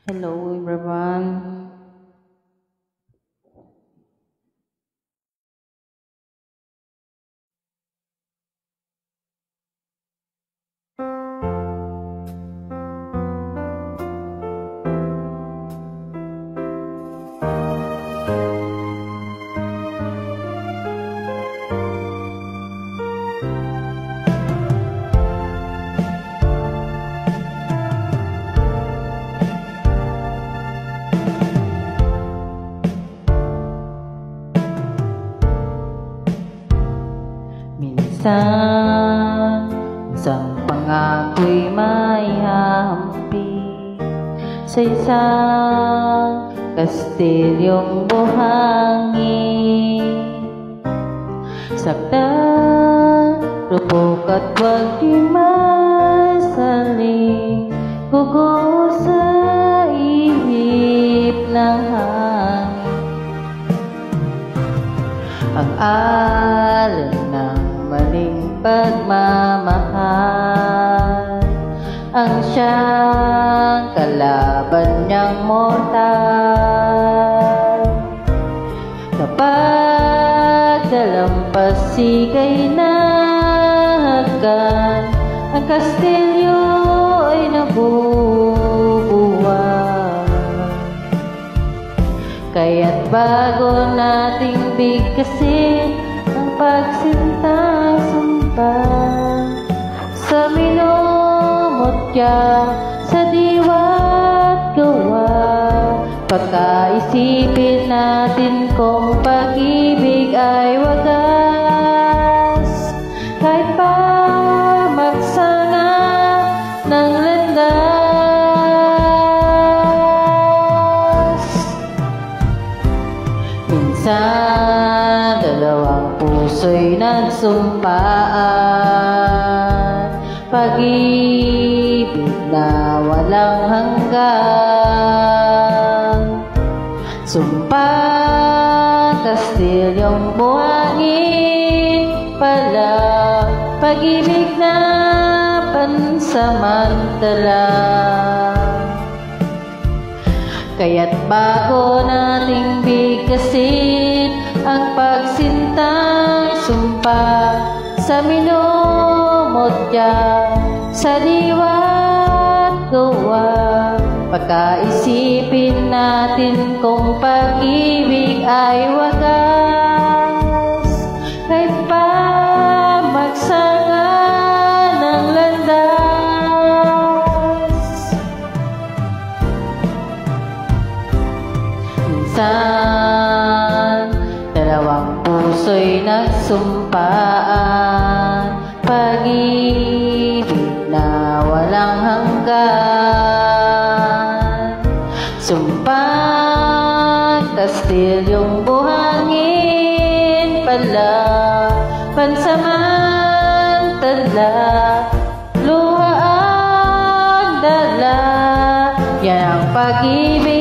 Hello everyone. Minsan, isang pangako'y may hahampi sa isang kastilyong buhangin. Saktan, rupok at wag di masaling gugo sa ihip ng hangin. Ang alon ng maling pagmamahal ang siyang kalaban niyang mortal. Kapag dalampasig ay nahagan, ang kastilyo ay nabubuwag. Kaya't bago nating bigkasin ang pagsintang sumpa sa minumutya, sa diwa't gawa, pagkaisipin natin kung pag-ibig ay wagas. Kahit pa magsana ng landas, minsan dalawang puso'y nagsumpaan, pag-ibig na walang hanggan. Sumpah kastilyong buhangin pala, pag-ibig na pansamantala. Kaya't bago nating bigkasin ang pagsintang sumpa sa minumutya, sa diwa't gawa, pagkaisipin natin kung pag-ibig ay wagas. Kahit pa magsanga ng landas, minsan dalawang puso'y nagsumpaan, pag-ibig na walang hanggan. Sumpah kastilyong buhangin pala, pansamantala, luha ang dala. Yan ang pag-ibig